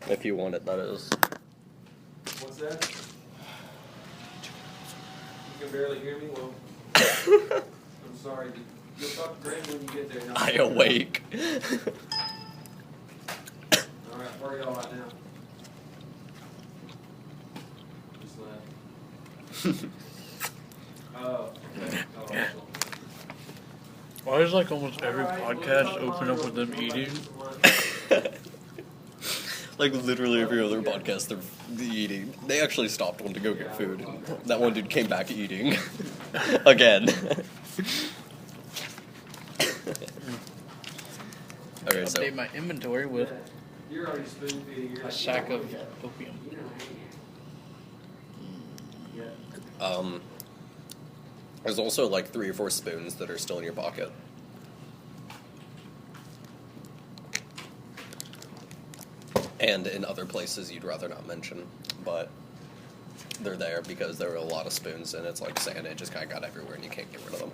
If you want it, that is. What's that? You can barely hear me? Well, I'm sorry. You'll talk to Greg when you get there. I awake. Alright, where are y'all at now? Just left. Oh, okay. Oh, Yeah. awesome. Why is like almost every podcast open up with them eating? Like literally every other podcast, they're eating. They actually stopped one to go get food. That one dude came back eating. Again. Okay, so Update my inventory with You're already spoon feeding. a sack of opium. there's also like 3 or 4 spoons that are still in your pocket. And in other places you'd rather not mention, but they're there because there were a lot of spoons and it's like sand, it just kind of got everywhere and you can't get rid of them.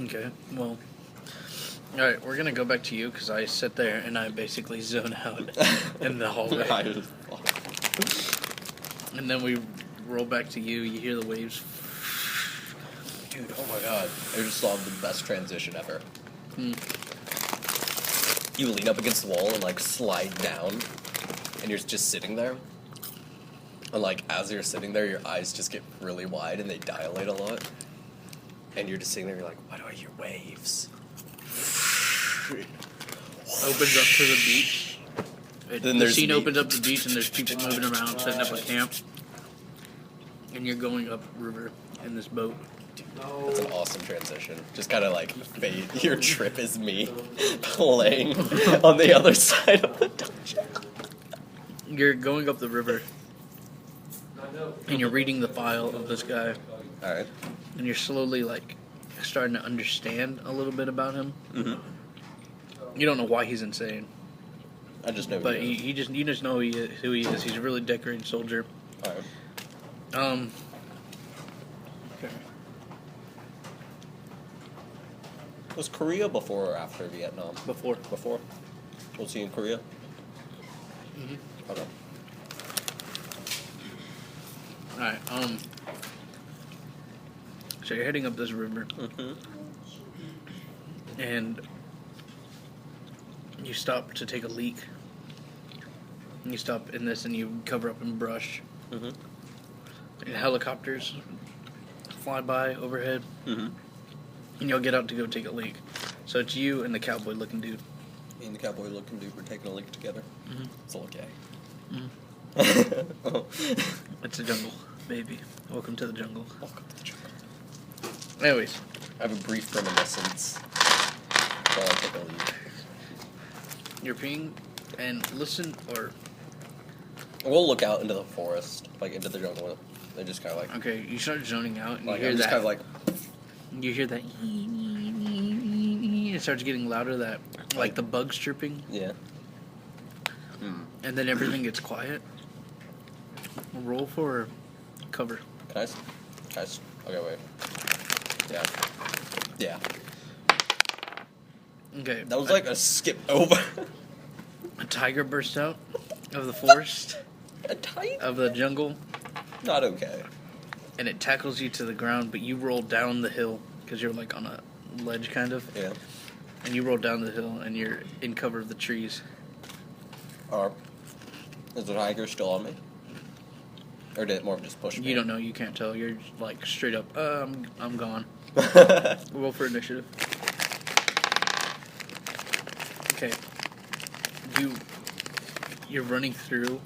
Okay, well, alright, we're gonna go back to you because I sit there and I basically zone out in the hallway. And then we roll back to you, you hear the waves. Dude, oh my god, I just saw the best transition ever. You lean up against the wall and like slide down, and you're just sitting there. And like as you're sitting there, your eyes just get really wide and they dilate a lot. And you're just sitting there, you're like, why do I hear waves? Opens up to the beach. Then The there's scene me. opens up to the beach and there's people moving around, setting up a camp. And you're going up river in this boat. That's an awesome transition. Just kind of like fade. Your trip is me playing on the other side of the dungeon. You're going up the river and you're reading the file of this guy. Alright. And you're slowly like starting to understand a little bit about him. Mm-hmm. You don't know why he's insane, I just know. but you just know who he is. He's a really decorated soldier. Alright. Okay. Was Korea before or after Vietnam? Before. Before? Was he in Korea? Mm-hmm. Okay. Alright, so you're heading up this river, Mm-hmm. and you stop to take a leak. And you stop in this and you cover up in brush. Mm-hmm. And helicopters fly by overhead, Mm-hmm. and you'll get out to go take a leak. So it's you and the cowboy looking dude. Me and the cowboy looking dude were taking a leak together. Mm-hmm. It's all gay. It's the jungle, baby. Welcome to the jungle. Welcome to the jungle. Anyways, I have a brief reminiscence while I take a leak. you're peeing, and listen, or We'll look out into the forest, like into the jungle. They just kind of like, okay, you start zoning out, and like you hear I'm just that. kind of like, You hear that. It starts getting louder. That like the bugs chirping, yeah. and then everything gets quiet. Roll for cover. Can I okay, wait. Yeah. Yeah. Okay. That was like a skip over. A tiger bursts out of the forest, A tight? of the jungle, Not okay. and it tackles you to the ground. But you roll down the hill because you're like on a ledge, kind of. Yeah. And you roll down the hill, and you're in cover of the trees. Is the tiger still on me? Or did it more of just push me? You don't know. You can't tell. You're just like straight up. I'm gone. Roll for initiative. Okay. You're running through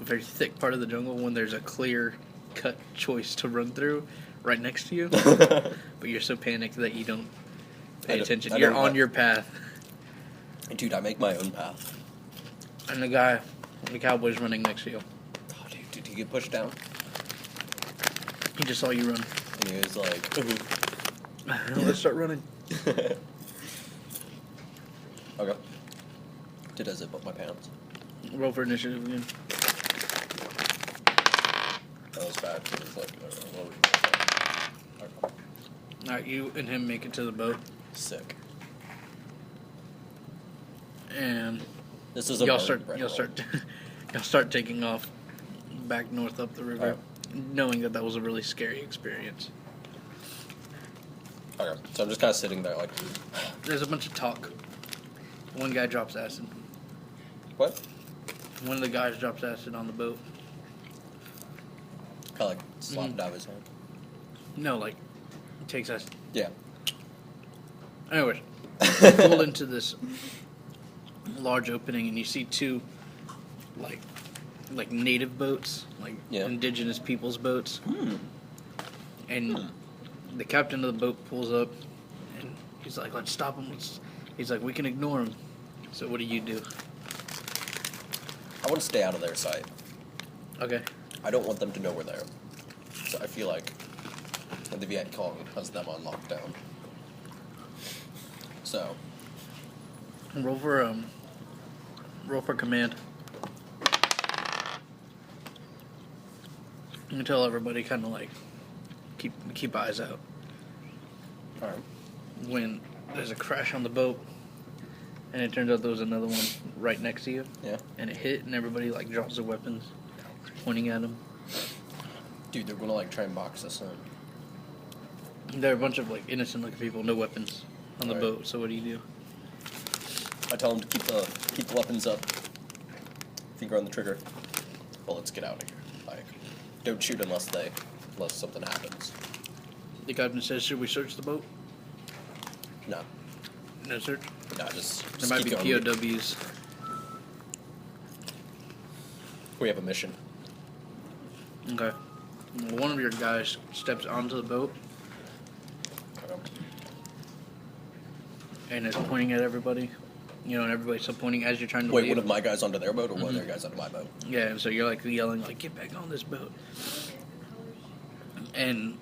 a very thick part of the jungle when there's a clear cut choice to run through right next to you. But you're so panicked that you don't pay attention. I You're don't on know. your path. Dude, I make my own path. And the cowboy's running next to you. Oh, dude, did he get pushed down? He just saw you run. And he was like, ooh. Let's start running. Okay. Did I zip up my pants? Roll for initiative again. That was bad. It was like, what were you okay. Alright, you and him make it to the boat. Sick. And This is a y'all bird start bread y'all roll. start I'll start taking off back north up the river, knowing that was a really scary experience. Okay, so I'm just kind of sitting there like, There's a bunch of talk. One guy drops acid. what? One of the guys drops acid on the boat. Kind of like slapped out of his hand. No, like, he takes acid. Yeah. Anyways, you pull into this large opening and you see two, like native boats, like indigenous people's boats. And the captain of the boat pulls up and he's like, let's stop him. He's like, we can ignore him. So what do you do? I want to stay out of their sight. Okay. I don't want them to know we're there. So I feel like the Viet Cong has them on lockdown. So Roll for command. You can tell everybody kind of like keep eyes out. alright. When there's a crash on the boat, and it turns out there was another one right next to you. Yeah. And it hit, and everybody like drops their weapons, pointing at them. Dude, they're gonna like try and box us in. There are a bunch of like innocent looking people, no weapons on the Right. boat. So what do you do? I tell them to keep the weapons up. Finger on the trigger. Well, let's get out of here. Like, don't shoot unless something happens. The captain says, "Should we search the boat?" No. No search. No, just There might keep be going. POWs. We have a mission. Okay. One of your guys steps onto the boat and is pointing at everybody. You know, and everybody's still pointing as you're trying to Wait, leave. one of my guys onto their boat or one of their guys onto my boat? Yeah, and so you're like yelling, like, get back on this boat. And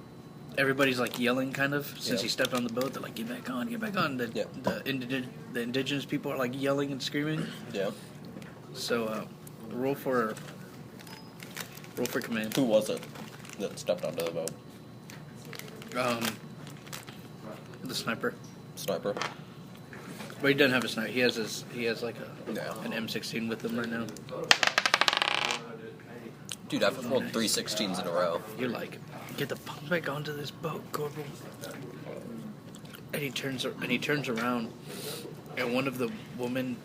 everybody's like yelling kind of since Yeah. he stepped on the boat. They're like, get back on, get back on. Yeah. The indigenous people are like yelling and screaming. Yeah. So roll for command. Who was it that stepped onto the boat? The sniper. Sniper? But he doesn't have a sniper. He has like Yeah. an M16 with him right now. Dude, I've rolled 3 16s in a row. You're like, get the fuck back onto this boat, Corporal. And he turns around, and one of the women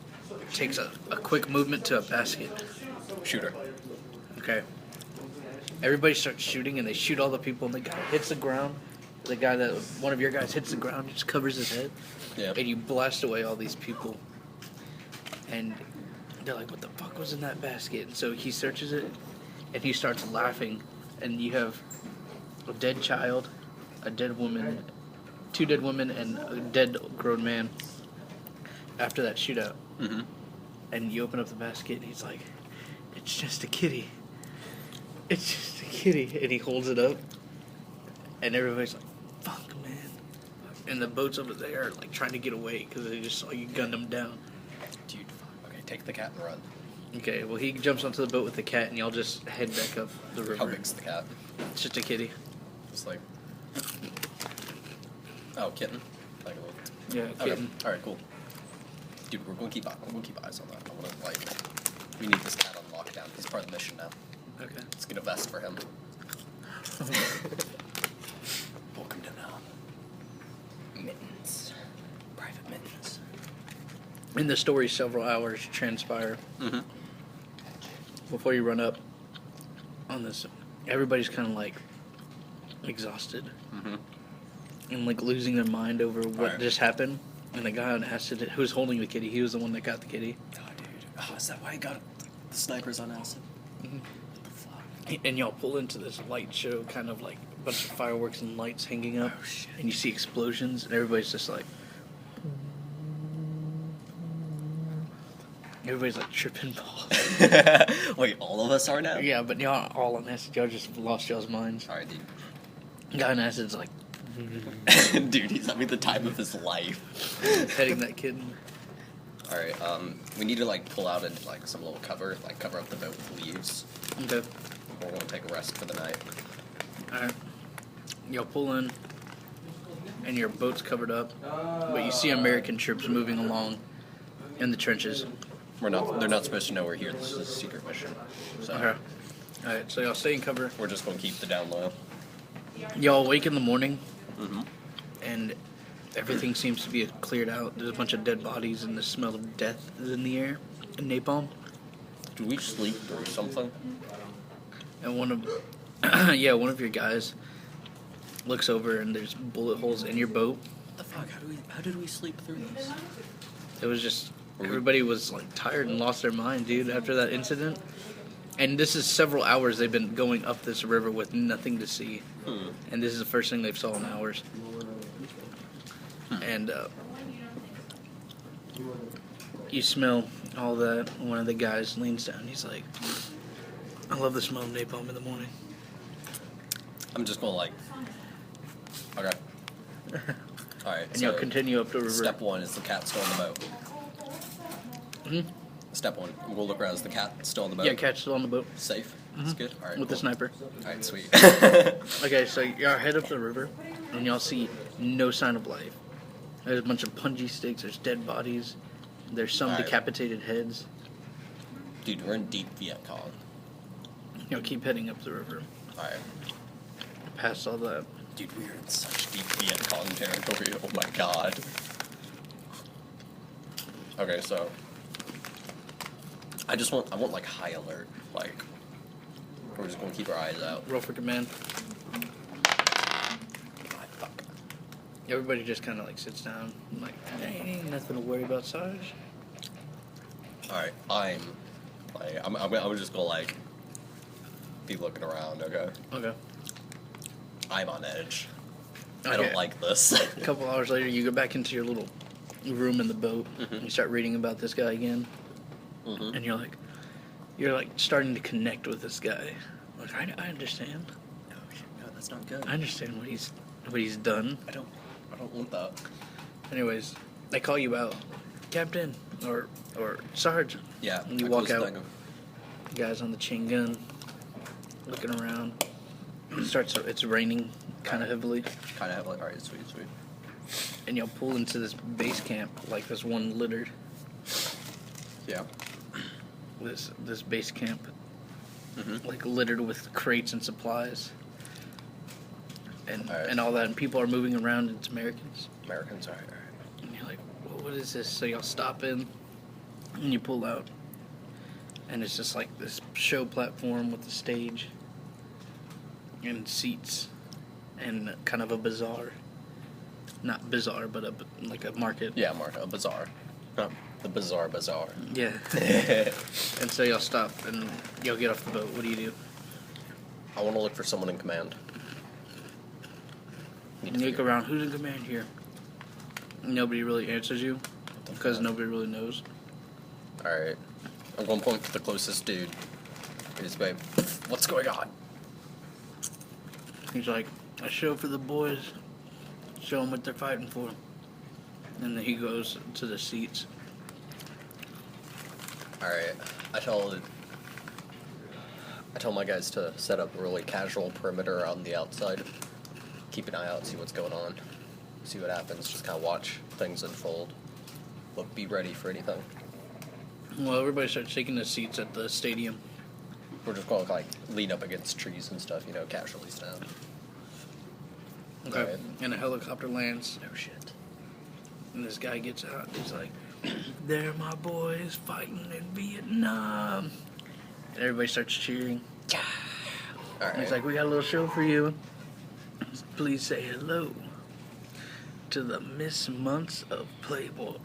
takes a quick movement to a basket. Shoot her. Okay. Everybody starts shooting, and they shoot all the people, and the guy hits the ground. One of your guys hits the ground, just covers his head. Yeah. And you blast away all these people. And they're like, what the fuck was in that basket? And so he searches it, and he starts laughing. And you have a dead child, a dead woman, 2 dead women, and a dead grown man after that shootout. Mm-hmm. And you open up the basket, and he's like, it's just a kitty. It's just a kitty. And he holds it up, and everybody's like, fuck, man. And the boats over there are like trying to get away because they just saw you gun them down. Dude, okay, take the cat and run. Okay, well, he jumps onto the boat with the cat, and y'all just head back up the river. How big's the cat? It's just a kitty. Just like... Oh, kitten? Like a little... Yeah, Okay, kitten. alright, cool. Dude, we're gonna keep eyes on that. I wanna, like... We need this cat on lockdown. He's part of the mission now. Okay. Let's get a vest for him. Welcome to now. Mittens. Private mittens. In the story, several hours transpire Mm-hmm. before you run up on this. Everybody's kind of like exhausted Mm-hmm. and like losing their mind over what Alright. just happened. And the guy on acid, who's holding the kitty, he was the one that got the kitty. Oh, dude. Oh, is that why he got the snipers on acid? Mhm. What the fuck? And y'all pull into this light show, kind of like a bunch of fireworks and lights hanging up. Oh, shit. And you see explosions, and everybody's just like... Everybody's like tripping balls. Wait, all of us are now? Yeah, but y'all all on acid. Y'all just lost y'all's minds. Alright, dude. Guy on acid's like Dude, he's having the time of his life. petting that kitten. Alright, we need to, like, pull out into, like, some little cover, like, cover up the boat with leaves. Okay. We're gonna take a rest for the night. Alright. Y'all pull in, and your boat's covered up, but you see American troops moving along in the trenches. They're not supposed to know we're here. This is a secret mission. So Okay. Alright, so y'all stay in cover. we're just gonna keep the down low. Y'all wake in the morning, Mm-hmm. and everything seems to be cleared out. There's a bunch of dead bodies, and the smell of death is in the air. And napalm. Do we sleep through something? And one of one of your guys looks over, and there's bullet holes in your boat. What the fuck? How did we sleep through this? It was just everybody was like tired and lost their mind, dude, after that incident. And this is several hours they've been going up this river with nothing to see. And this is the first thing they've saw in hours. And you smell all that. One of the guys leans down. He's like, I love the smell of napalm in the morning. I'm just gonna like. Okay. All right. And you'll continue up the river. Step one is the cat still on the boat. Mhm. Step one, we'll look around. Is the cat still on the boat? Yeah, cat's still on the boat. Safe. That's good. All right. With the cool. sniper. All right. Sweet. Okay, so y'all head up the river, and y'all see no sign of life. There's a bunch of punji sticks, there's dead bodies, there's some Alright. decapitated heads. Dude, we're in deep Viet Cong. Y'all keep heading up the river, All right. past all that. Dude, we're in such deep Viet Cong territory. Oh my god. Okay, so I want like high alert. Like we're just gonna keep our eyes out. Roll for command. Ah, fuck. Everybody just kind of like sits down, like, ain't nothing to worry about, Sarge. All right, I'm just gonna like be looking around. Okay, Okay. I'm on edge. I Okay. don't like this. A couple hours later, you go back into your little room in the boat, Mhm. and you start reading about this guy again, Mhm. and you're like starting to connect with this guy. Like, I understand. No, shit, no, that's not good. I understand what he's done. I don't want that. Anyways, they call you out, Captain or Sarge. Yeah. And you I walk close the out. thing. Guys on the chain gun, looking around. It's raining kind of heavily, Kind of have like, all right, sweet. and you'll pull into this base camp like this one littered. Yeah. This base camp, Mm-hmm. like littered with crates and supplies, and Alright. and all that, and people are moving around. And it's Americans, Americans, all right. and you're like, well, what is this? So y'all stop in, and you pull out, and it's just like this show platform with a stage, and seats, and kind of a bazaar. Not bizarre, but like a market. Yeah, Marco, a bazaar. Not the bizarre bazaar. Yeah. And so y'all stop and y'all get off the boat. What do you do? I want to look for someone in command. Need to You look figure- around. Who's in command here? Nobody really answers you because nobody really knows. All right. I'm going to point to the closest dude. He's babe. What's going on? He's like, I show for the boys. Show them what they're fighting for. And then he goes to the seats. All right. I tell my guys to set up a really casual perimeter on the outside. Keep an eye out, see what's going on, see what happens. Just kind of watch things unfold. But be ready for anything. Well, everybody starts taking the seats at the stadium. We're just going to like lean up against trees and stuff, casually stand. Okay. Alright. And a helicopter lands. No shit. And this guy gets out. He's like, they're my boys fighting in Vietnam. And everybody starts cheering. All And he's right. like, we got a little show for you. Please say hello to the Miss Months of Playboy.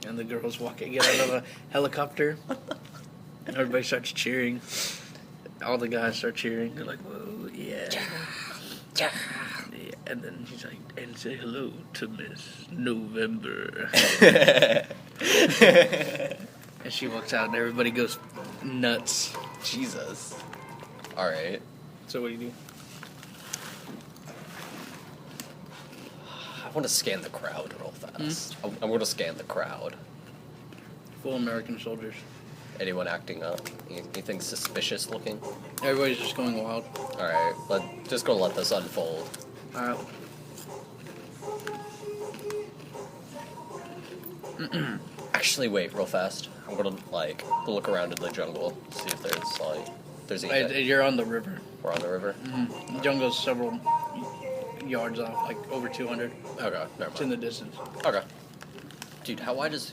And the girls get out of a helicopter. Everybody starts cheering. All the guys start cheering. They're like, whoa, yeah. Yeah. And then he's like, and say hello to Miss November. And she walks out and everybody goes nuts. Jesus. All right. So what do you do? I want to scan the crowd real fast. I'm going to scan the crowd. Full American soldiers. Anyone acting up? Anything suspicious looking? Everybody's just going wild. All right. Just gonna let this unfold. Alright. Actually, wait, real fast. I'm gonna like look around in the jungle, see if there's anything. You're on the river. We're on the river. Mm-hmm. The jungle's several yards off, like over 200. Okay, never It's in mind. the distance. Okay. Dude, how wide is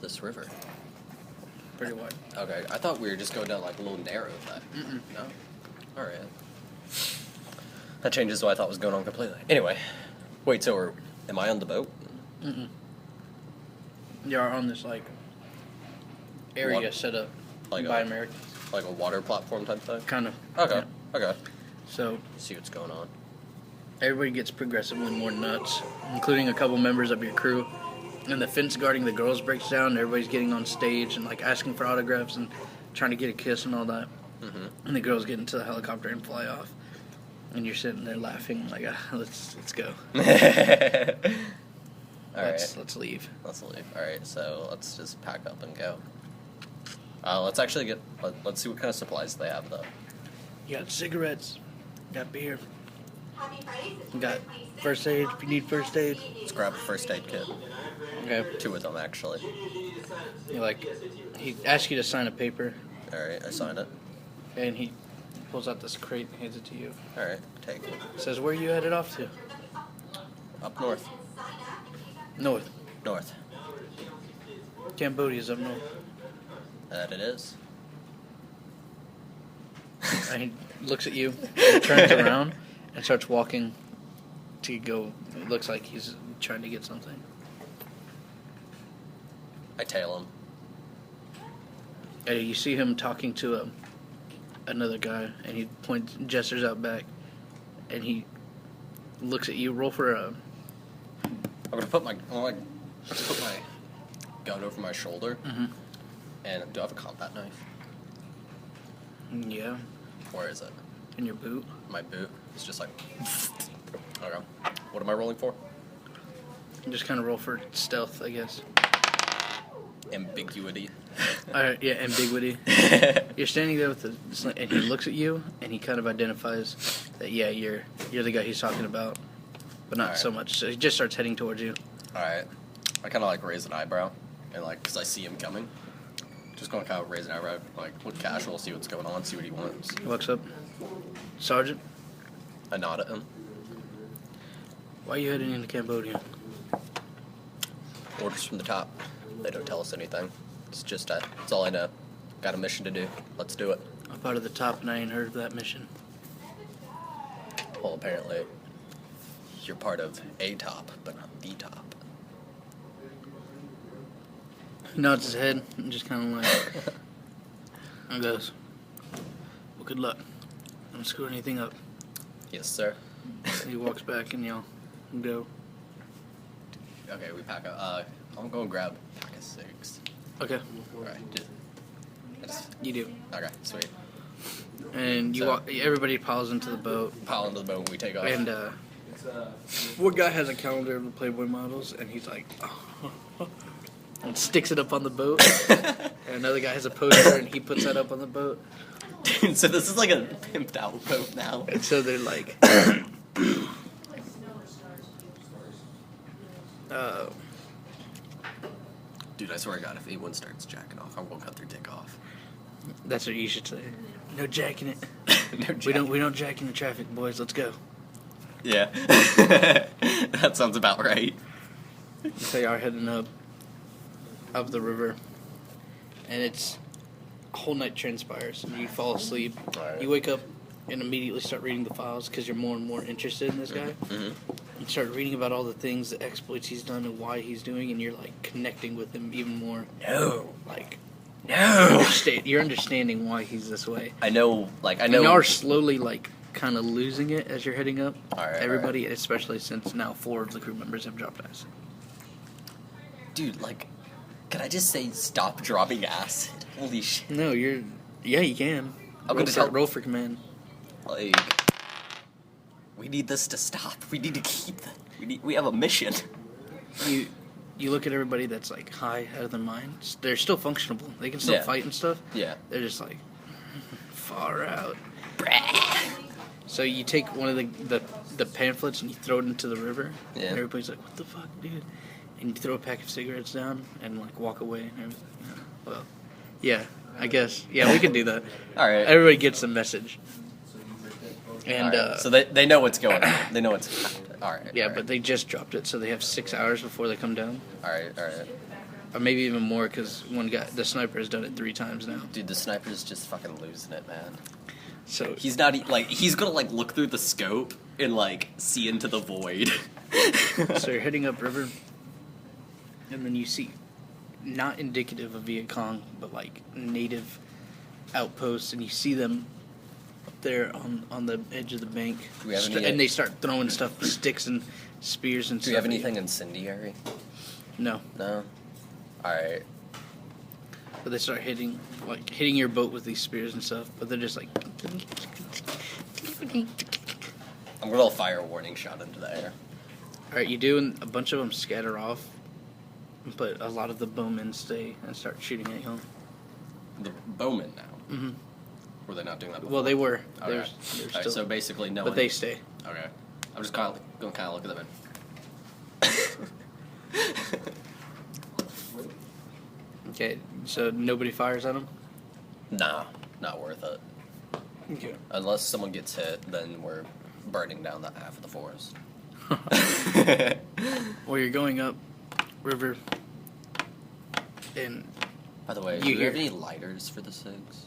this river? Pretty wide. Okay, I thought we were just going down like a little narrow thing. Mm-mm. No? Alright. That changes what I thought was going on completely. Anyway, wait, so am I on the boat? Mm-mm. You're on this, like, area What? set up Like by a- Americans. Like a water platform type thing? Kind of. Okay, Yeah. okay. So, See what's going on. everybody gets progressively more nuts, including a couple members of your crew. And the fence guarding the girls breaks down, and everybody's getting on stage and, like, asking for autographs and trying to get a kiss and all that. Mm-hmm. And the girls get into the helicopter and fly off. And you're sitting there laughing, like, let's go. Alright. Let's leave. Let's leave. Alright, so let's just pack up and go. Let's actually let's see what kind of supplies they have, though. You got cigarettes, you got beer, you got first aid if you need first aid. Let's grab a first aid kit. Okay. 2 of them, actually. You like, he asks you to sign a paper, Alright, I sign it. and he pulls out this crate and hands it to you. Alright, take it. Says, where are you headed off to? Up north. North. North. Cambodia's up north. That it is. And he looks at you, and turns around, and starts walking to go. It looks like he's trying to get something. I tail him. And you see him talking to another guy, and he gestures out back, and he looks at you. Roll for a. I'm gonna put my gun over my shoulder. Mm-hmm. And do I have a combat knife? Yeah, Where is it? in your boot. My boot. It's just like. Okay. What am I rolling for? Just kind of roll for stealth, I guess. Ambiguity. Alright, yeah, ambiguity. You're standing there with and he looks at you, and he kind of identifies that, yeah, you're the guy he's talking about, but not Alright. so much. So he just starts heading towards you. Alright. I kind of like raise an eyebrow. And like, because I see him coming. Just gonna kind of raise an eyebrow, like, look casual, see what's going on, see what he wants. He walks up. Sergeant, I nod at him. why are you heading into Cambodia? Orders from the top. They don't tell us anything. It's just that's all I know. Got a mission to do. Let's do it. I'm part of the top, and I ain't heard of that mission. Well, apparently, you're part of a top, but not the top. He nods his head and just kind of like, and goes, well, good luck. Don't screw anything up. Yes, sir. He walks back, and y'all go. Okay, we pack up. I'm going to grab a pack of cigs. Okay, Alright, you do. okay, sweet. And you So- walk. Everybody piles into the boat, Pile into the boat when we take off. and It's one guy has a calendar of the Playboy models, and he's like, and sticks it up on the boat. And another guy has a poster, and he puts that up on the boat. Dude, so this is like a pimped out boat now. And so they're like, Dude, I swear to God, if anyone starts jacking off, I will cut their dick off. that's what you should say. No jacking it. No We don't jack in the traffic, boys. Let's go. Yeah. That sounds about right. So you are heading up the river, and it's a whole night transpires. You fall asleep. Alright. You wake up and immediately start reading the files because you're more and more interested in this guy. Mm-hmm. You start reading about all the things, the exploits he's done, and why he's doing, and you're like connecting with him even more. No. Like No. you're understanding why he's this way. I know. And you are slowly like kind of losing it as you're heading up. Alright, Everybody, especially since now 4 of the crew members have dropped acid. Dude, like, can I just say stop dropping acid? Holy shit. No, yeah, you can. I'm gonna tell- roll for command. Like, we need this to stop. We need to keep that. We have a mission. You look at everybody that's like high out of their minds. They're still functionable. They can still Yeah. fight and stuff. Yeah. They're just like far out. So you take one of the pamphlets and you throw it into the river. Yeah. And everybody's like, "What the fuck, dude?" and you throw a pack of cigarettes down and like walk away and everything. Yeah. Well, yeah, I guess. Yeah, we can do that. All right. Everybody gets the message. And All right. So they know what's going on. They know what's. All right. yeah, all right. but they just dropped it, so they have 6 hours before they come down, All right. All right. or maybe even more because one guy, the sniper, has done it 3 times now. Dude, the sniper's just fucking losing it, man. So He's not he's gonna like look through the scope and like see into the void. so you're heading upriver, and then you see, not indicative of Viet Cong, but like native outposts, and you see them up there on the edge of the bank, Do we have any- and they start throwing stuff, sticks and spears and Do stuff. you have at anything incendiary? No, No. All right. but they start hitting your boat with these spears and stuff, but they're just like. I'm gonna fire a warning shot into the air. Alright, you do, and a bunch of them scatter off, but a lot of the bowmen stay and start shooting at you. The bowmen now. Mm-hmm. Were they not doing that before? Well, they were. Okay. They're Alright, still, so basically no but one. they stay. Okay. I'm just gonna kind of look at them Okay, so nobody fires at them? Nah, not worth it. Okay. Unless someone gets hit, then we're burning down that half of the forest. Well, you're going up river, and By the way, You do you hear- have any lighters for the SIGs?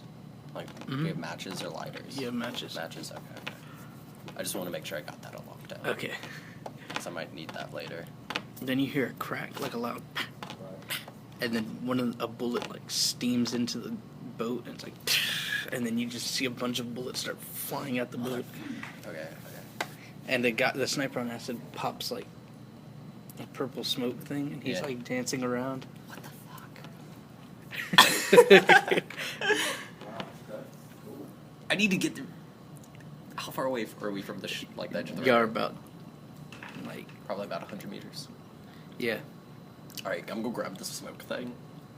Like, do Mhm. we have matches or lighters? you have matches. Matches, okay. I just want to make sure I got that all locked down. Okay. Because I might need that later. Then you hear a crack, like a loud, and then a bullet like steams into the boat, and it's like, and then you just see a bunch of bullets start flying out the boat. Okay. And the sniper on acid pops like a purple smoke thing, and he's Yeah. like dancing around. What the fuck? I need to get through. How far away are we from the the edge of the You are river? about like, Probably about 100 meters. yeah. All right, I'm gonna grab the smoke thing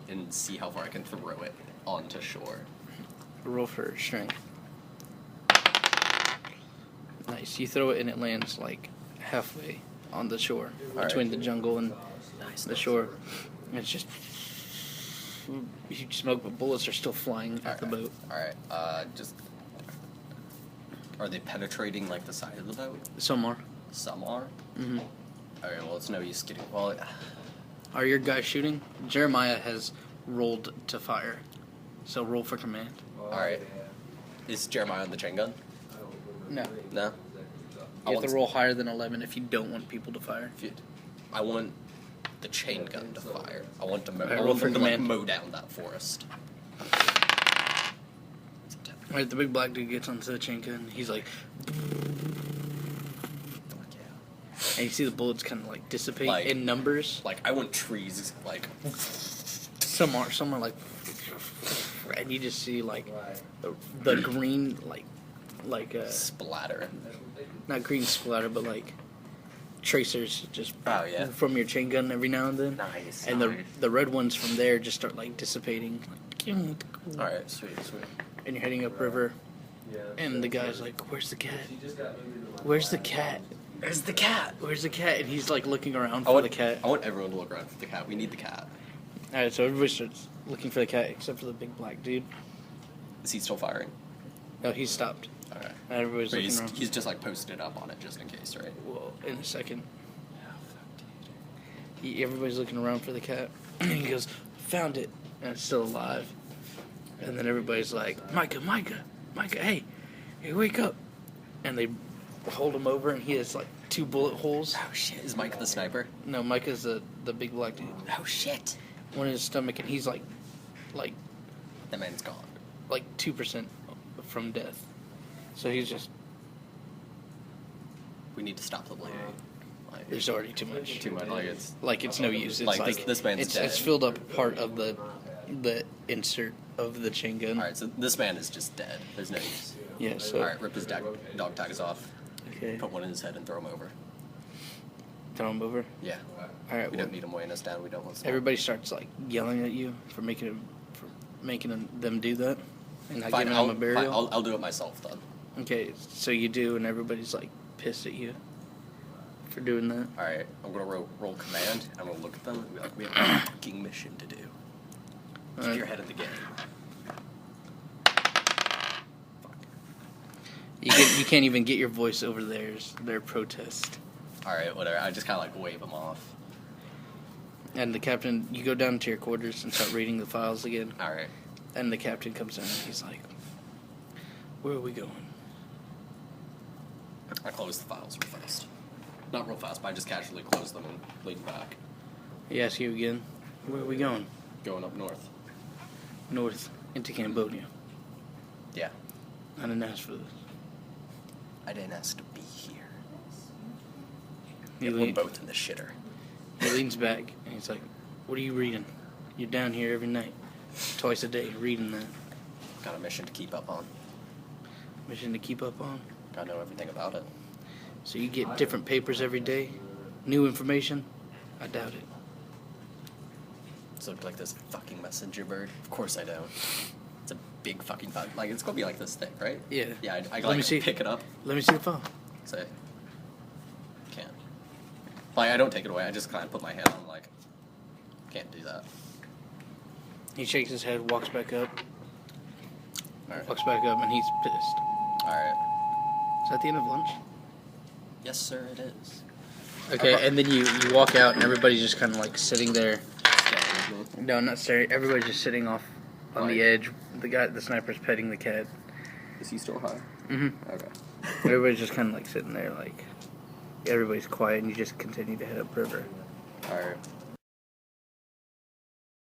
and see how far I can throw it onto shore. Roll for strength. Nice. You throw it and it lands like halfway on the shore, All between right. the jungle and Nice. the shore. And it's just huge smoke, but bullets are still flying at the boat. All right. Just. Are they penetrating like the side of the boat? Some are. Some are. Mm-hmm. Okay. Well, it's no use getting. Well. Are your guys shooting? Jeremiah has rolled to fire, so roll for command. All right. Is Jeremiah on the chain gun? No. No. You have to roll higher than 11 if you don't want people to fire. I want the chain gun to fire. I want to mow. Alright, I roll want for them to like command. mow down that forest. Alright, the big black dude gets onto the chain gun. He's like, Fuck yeah. and you see the bullets kind of like dissipate Like- in numbers. Like I want trees. Like Some are like, and you just see like the green like splatter. not green splatter, but like tracers just Oh, yeah. from your chain gun every now and then. Nice. And the red ones from there just start like dissipating. All right. Sweet. And you're heading upriver, and the guy's like, "Where's the cat? Where's the cat? There's the cat. Where's the cat?" And he's like looking around I for want the cat. I want everyone to look around for the cat. We need the cat. All right, so everybody starts looking for the cat except for the big black dude. Is he still firing? No, he's stopped. All right. And everybody's But looking around. he's just like posted up on it just in case, right? Well, in a second. Everybody's looking around for the cat. And he goes, "Found it." And it's still alive. And then everybody's like, Micah, hey, wake up. And they hold him over, and he has like 2 bullet holes. Oh shit! Is Mike the sniper? No, Micah's the big black dude. Oh shit! One in his stomach, and he's like That man's gone. 2% from death. So he's just, We need to stop the bleeding. Like, there's already too much. too much. Like it's no use. It's Like, this man's it's, dead. It's filled up part of the insert of the chain gun. All right. So this man is just dead. There's no use. Yeah. So All right. Rip his dog tags off. okay, Put one in his head and throw him over. throw him over. Yeah. All right. We Well, don't need him weighing us down. We don't want. everybody starts like yelling at you for making them do that, and not Fine. giving them a burial. I'll do it myself then. Okay, so you do, and everybody's like pissed at you for doing that. Alright, I'm gonna roll command. I'm gonna look at them and be like, we have a fucking mission to do. Keep Alright. your head in the game. You can't even get your voice over their protest. Alright, whatever. I just kind of like wave them off. And the captain, you go down to your quarters and start reading the files again. Alright. And the captain comes in and he's like, where are we going? I close the files real fast. Not real fast, but I just casually close them and lean back. He asks you again, where are we going? Going up north. North, into Cambodia. Yeah. I didn't ask for this. I didn't ask to be here. He, Yeah, we're lean, both in the shitter. he leans back and he's like, what are you reading? You're down here every night, twice a day, reading that. Got a mission to keep up on. Mission to keep up on. Gotta know everything about it. So you get different papers every day? New information? I doubt it. Does it look like this fucking messenger bird? Of course I don't. It's a big fucking bug. Like, it's gonna be like this thick, right? Yeah. Yeah, I Let me like see. pick it up. Let me see the file. Say. Can't. Like, I don't take it away. I just kind of put my hand on, like, can't do that. He shakes his head, walks back up, Alright. walks back up, and he's pissed. Alright. Is that the end of lunch? Yes, sir, it is. Okay, and then you walk out, and everybody's just kind of like sitting there. Staring at me. No, not staring. Everybody's just sitting off on the edge. The sniper's petting the cat. Is he still high? Mm-hmm. Okay. Everybody's just kind of like sitting there, like everybody's quiet, and you just continue to head upriver. Alright.